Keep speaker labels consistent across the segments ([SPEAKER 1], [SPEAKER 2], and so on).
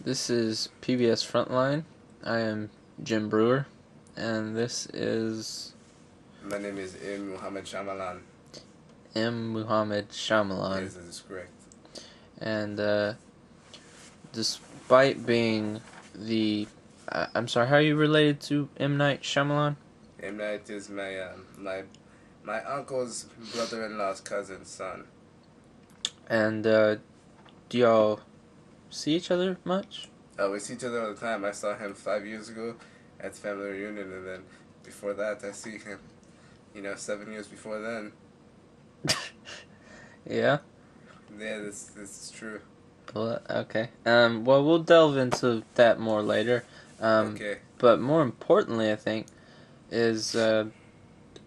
[SPEAKER 1] This is PBS Frontline. I am Jim Brewer, and this is
[SPEAKER 2] My name is Mohammed Shymalan.
[SPEAKER 1] Mohammed Shymalan.
[SPEAKER 2] Yes, that is correct.
[SPEAKER 1] And despite being I'm sorry, how are you related to M. Night Shyamalan?
[SPEAKER 2] M. Night is my uncle's brother-in-law's cousin's son.
[SPEAKER 1] And do y'all see each other much?
[SPEAKER 2] We see each other all the time. I saw him 5 years ago at the family reunion, and then before that, I see him, 7 years before then.
[SPEAKER 1] Yeah?
[SPEAKER 2] Yeah, this is true.
[SPEAKER 1] Well, okay. Well, we'll delve into that more later.
[SPEAKER 2] Okay.
[SPEAKER 1] But more importantly, I think, is there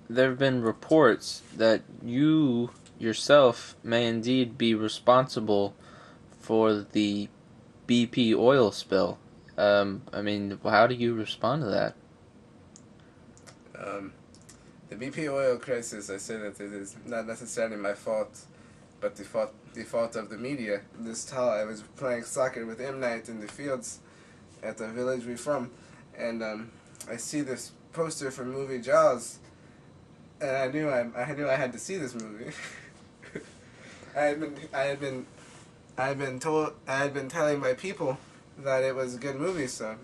[SPEAKER 1] have been reports that you yourself may indeed be responsible for the BP oil spill. How do you respond to that?
[SPEAKER 2] The BP oil crisis, I say that it is not necessarily my fault, but the fault of the media. This time I was playing soccer with M. Night in the fields at the village we're from, and I see this poster for movie Jaws, and I knew I had to see this movie. I had been telling my people that it was a good movie, so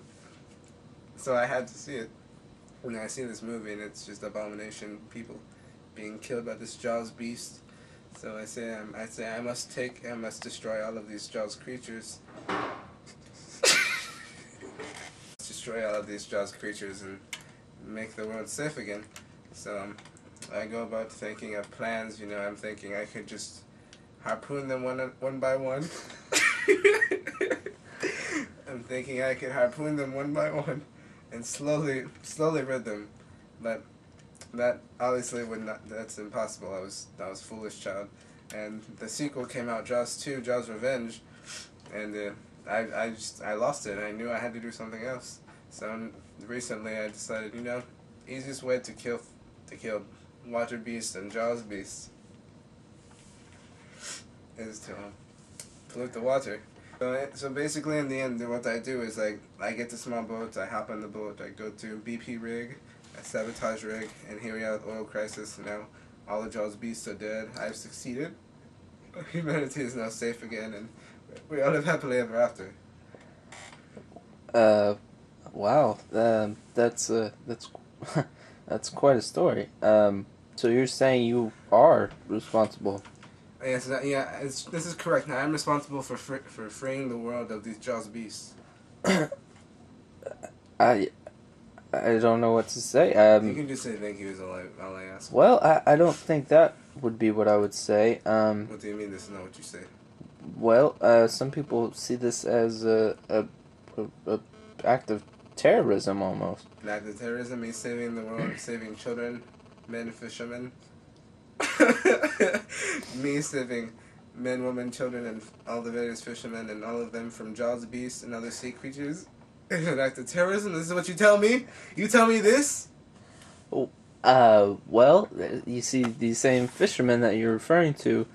[SPEAKER 2] I had to see it. And I see this movie, and it's just abomination, people being killed by this Jaws beast. So I say I must destroy all of these Jaws creatures. Destroy all of these Jaws creatures and make the world safe again. So I go about thinking of plans. I'm thinking I could just harpoon them one by one. I'm thinking I could harpoon them one by one and slowly rid them, but that obviously would not. That's impossible. I was foolish child, and the sequel came out, Jaws 2, Jaws Revenge, and I lost it. I knew I had to do something else. So recently I decided, easiest way to kill water beasts and Jaws beasts is to pollute the water. So basically, in the end, what I do is I get the small boat, I hop on the boat, I go to BP rig, I sabotage rig, and here we are with oil crisis. Now all the Jaws beasts are dead. I've succeeded. Humanity is now safe again, and we all live happily ever after.
[SPEAKER 1] Wow. That's that's quite a story. So you're saying you are responsible?
[SPEAKER 2] Yes, this is correct. Now I'm responsible for freeing the world of these Jaws beasts.
[SPEAKER 1] I don't know what to say.
[SPEAKER 2] You can just say thank you is all I ask.
[SPEAKER 1] Well, I don't think that would be what I would say.
[SPEAKER 2] What do you mean this is not what you say?
[SPEAKER 1] Well, some people see this as a act of terrorism almost.
[SPEAKER 2] An act of terrorism means saving the world, saving children, men, fishermen. Me saving men, women, children, and all the various fishermen and all of them from Jaws beasts and other sea creatures. Is an act of terrorism? This is what you tell me? You tell me this?
[SPEAKER 1] Well, you see, these same fishermen that you're referring to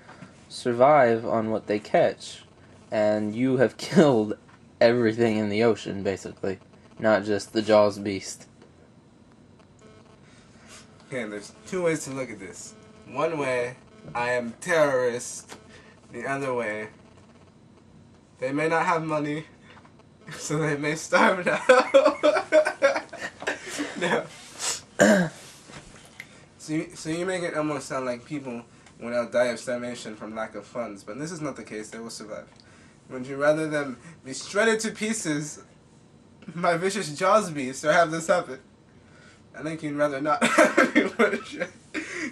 [SPEAKER 1] survive on what they catch, and you have killed everything in the ocean, basically, not just the Jaws beast.
[SPEAKER 2] Okay, there's two ways to look at this. One way, I am terrorist. The other way, they may not have money, so they may starve now. No. So you make it almost sound like people will now die of starvation from lack of funds, but this is not the case. They will survive. Would you rather them be shredded to pieces by vicious Jaws beasts or have this happen? I think you'd rather not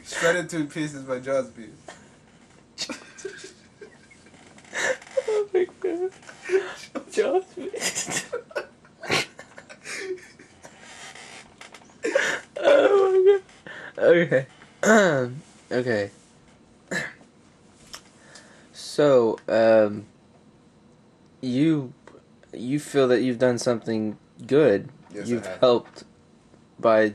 [SPEAKER 2] shredded to pieces by Jaws beasts.
[SPEAKER 1] Oh my god. Jaws beast. Oh my god. Okay. Okay. So, you feel that you've done something good.
[SPEAKER 2] Yes,
[SPEAKER 1] You've
[SPEAKER 2] I have.
[SPEAKER 1] helped by,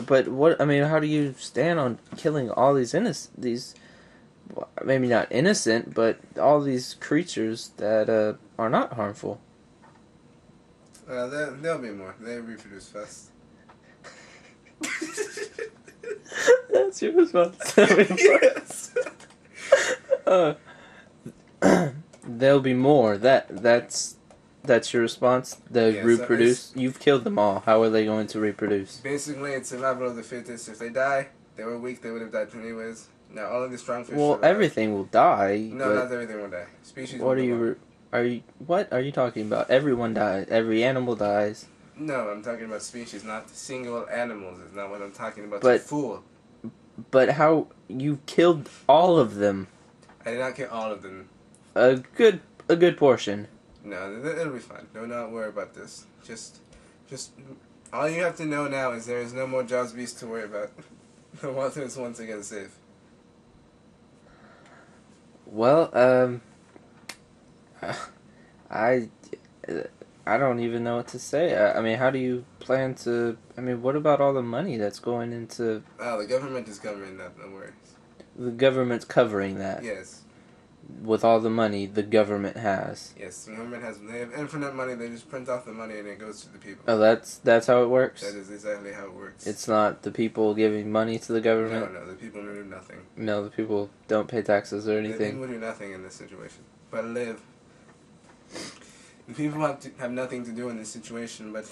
[SPEAKER 1] but what, how do you stand on killing all these maybe not innocent, but all these creatures that are not harmful?
[SPEAKER 2] There'll be more. They reproduce fast.
[SPEAKER 1] That's your response.
[SPEAKER 2] Yes.
[SPEAKER 1] There'll be more. That's your response. They
[SPEAKER 2] Yes,
[SPEAKER 1] reproduce. You've killed them all. How are they going to reproduce?
[SPEAKER 2] Basically, it's survival of the fittest. If they die, they were weak. They would have died anyways. Now all of the strong fish.
[SPEAKER 1] Well,
[SPEAKER 2] survive.
[SPEAKER 1] everything will die.
[SPEAKER 2] No, not everything will die. Species.
[SPEAKER 1] What
[SPEAKER 2] will
[SPEAKER 1] are
[SPEAKER 2] go on.
[SPEAKER 1] you? What are you talking about? Everyone dies. Every animal dies.
[SPEAKER 2] No, I'm talking about species, not single animals. Is not what I'm talking about.
[SPEAKER 1] But-
[SPEAKER 2] You fool.
[SPEAKER 1] But how you killed all of them?
[SPEAKER 2] I did not kill all of them.
[SPEAKER 1] A good portion.
[SPEAKER 2] No, it'll be fine. Do not worry about this. Just, all you have to know now is there is no more Jaws beast to worry about. The water is once again safe.
[SPEAKER 1] Well, I don't even know what to say. I mean, how do you plan to? I mean, what about all the money that's going into?
[SPEAKER 2] Oh, the government is covering that. No worries.
[SPEAKER 1] The government's covering that.
[SPEAKER 2] Yes.
[SPEAKER 1] With all the money the government has.
[SPEAKER 2] Yes, the government has. They have infinite money. They just print off the money and it goes to the people.
[SPEAKER 1] Oh, that's how it works?
[SPEAKER 2] That is exactly how it works.
[SPEAKER 1] It's not the people giving money to the government?
[SPEAKER 2] No, the people do nothing.
[SPEAKER 1] No, the people don't pay taxes or
[SPEAKER 2] The
[SPEAKER 1] anything.
[SPEAKER 2] people do nothing in this situation, but live. The people have nothing to do in this situation, but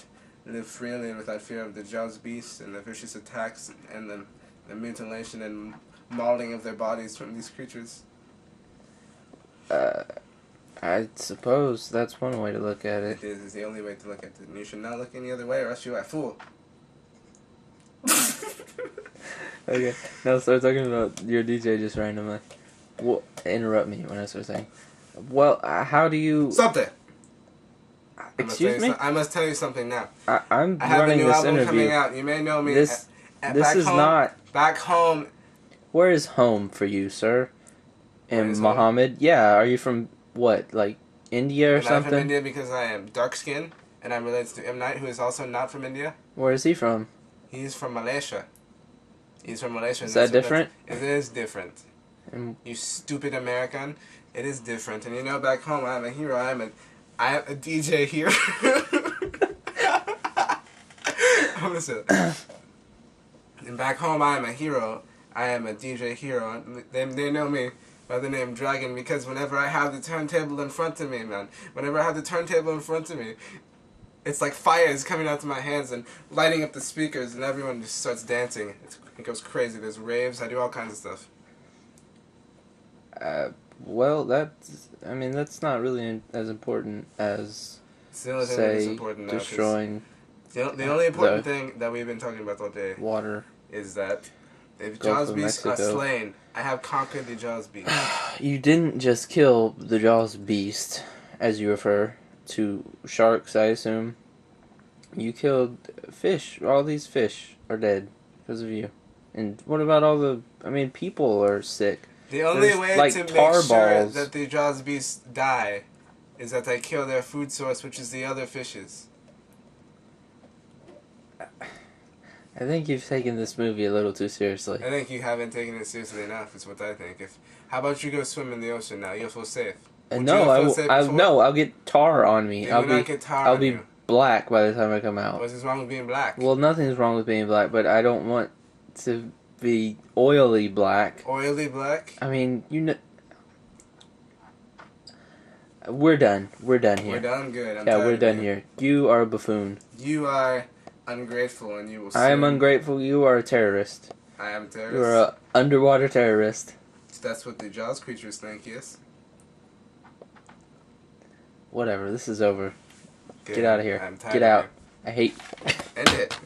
[SPEAKER 2] live freely and without fear of the Jaws beast and the vicious attacks and the mutilation and mauling of their bodies from these creatures.
[SPEAKER 1] I suppose that's one way to look at it.
[SPEAKER 2] It is the only way to look at it. And you should not look any other way or else you are a fool.
[SPEAKER 1] Okay, now start talking about your DJ just randomly. Well, interrupt me when I start saying. Well, how do you...
[SPEAKER 2] Stop there!
[SPEAKER 1] Excuse me?
[SPEAKER 2] I must tell you something now.
[SPEAKER 1] I'm
[SPEAKER 2] I have a
[SPEAKER 1] running
[SPEAKER 2] new
[SPEAKER 1] this
[SPEAKER 2] album
[SPEAKER 1] interview.
[SPEAKER 2] coming out. You may know me.
[SPEAKER 1] This
[SPEAKER 2] back
[SPEAKER 1] is
[SPEAKER 2] home,
[SPEAKER 1] not...
[SPEAKER 2] Back home.
[SPEAKER 1] Where is home for you, sir?
[SPEAKER 2] Where
[SPEAKER 1] And
[SPEAKER 2] is
[SPEAKER 1] Mohammed? Yeah, are you from, what, like, India or
[SPEAKER 2] I'm
[SPEAKER 1] something?
[SPEAKER 2] from India because I am dark-skinned, and I'm related to M. Night, who is also not from India.
[SPEAKER 1] Where is he from?
[SPEAKER 2] He's from Malaysia. He's from Malaysia.
[SPEAKER 1] Is that different?
[SPEAKER 2] It is different.
[SPEAKER 1] And
[SPEAKER 2] You stupid American. It is different. And you know, back home, I'm a hero. I am a DJ here. Listen. And back home, I am a hero. I am a DJ hero. They know me by the name Dragon because whenever I have the turntable in front of me, man, whenever I have the turntable in front of me, it's like fire is coming out of my hands and lighting up the speakers, and everyone just starts dancing. It goes crazy. There's raves. I do all kinds of stuff.
[SPEAKER 1] well, that's not really as important as,
[SPEAKER 2] It's the only thing that is
[SPEAKER 1] say,
[SPEAKER 2] important now. 'Cause
[SPEAKER 1] destroying
[SPEAKER 2] the only important thing that we've been talking about all day
[SPEAKER 1] water.
[SPEAKER 2] is that the
[SPEAKER 1] Gulf
[SPEAKER 2] Jaws
[SPEAKER 1] of
[SPEAKER 2] beasts are
[SPEAKER 1] Mexico.
[SPEAKER 2] slain. I have conquered the Jaws beast.
[SPEAKER 1] You didn't just kill the Jaws beast, as you refer to sharks, I assume. You killed fish. All these fish are dead because of you. And what about all the... I mean, people are sick.
[SPEAKER 2] The only
[SPEAKER 1] There's,
[SPEAKER 2] way
[SPEAKER 1] like,
[SPEAKER 2] to make
[SPEAKER 1] tar
[SPEAKER 2] sure
[SPEAKER 1] balls.
[SPEAKER 2] that the Jaws beasts die is that I kill their food source, which is the other fishes.
[SPEAKER 1] I think you've taken this movie a little too seriously.
[SPEAKER 2] I think you haven't taken it seriously enough. Is what I think. How about you go swim in the ocean now? You'll feel safe. Would you
[SPEAKER 1] No,
[SPEAKER 2] have
[SPEAKER 1] I
[SPEAKER 2] felt
[SPEAKER 1] will.
[SPEAKER 2] safe
[SPEAKER 1] I'll
[SPEAKER 2] before?
[SPEAKER 1] no. I'll get tar on me.
[SPEAKER 2] You
[SPEAKER 1] I'll
[SPEAKER 2] will
[SPEAKER 1] be.
[SPEAKER 2] not get tar
[SPEAKER 1] I'll
[SPEAKER 2] on
[SPEAKER 1] be
[SPEAKER 2] you.
[SPEAKER 1] black by the time I come out.
[SPEAKER 2] What's wrong with being black?
[SPEAKER 1] Well, nothing's wrong with being black, but I don't want to be oily black.
[SPEAKER 2] Oily black?
[SPEAKER 1] I mean, you know. We're done. We're done here.
[SPEAKER 2] We're done? Good. I'm
[SPEAKER 1] Yeah,
[SPEAKER 2] tired
[SPEAKER 1] we're
[SPEAKER 2] of
[SPEAKER 1] done
[SPEAKER 2] you.
[SPEAKER 1] here. You are a buffoon.
[SPEAKER 2] You are ungrateful and you will
[SPEAKER 1] I am
[SPEAKER 2] soon-
[SPEAKER 1] ungrateful. You are a terrorist.
[SPEAKER 2] I am a terrorist.
[SPEAKER 1] You are an underwater terrorist.
[SPEAKER 2] That's what the Jaws creatures think, yes?
[SPEAKER 1] Whatever. This is over.
[SPEAKER 2] Good.
[SPEAKER 1] Get out of here.
[SPEAKER 2] I'm tired
[SPEAKER 1] Get
[SPEAKER 2] of
[SPEAKER 1] out.
[SPEAKER 2] you.
[SPEAKER 1] I hate.
[SPEAKER 2] End it.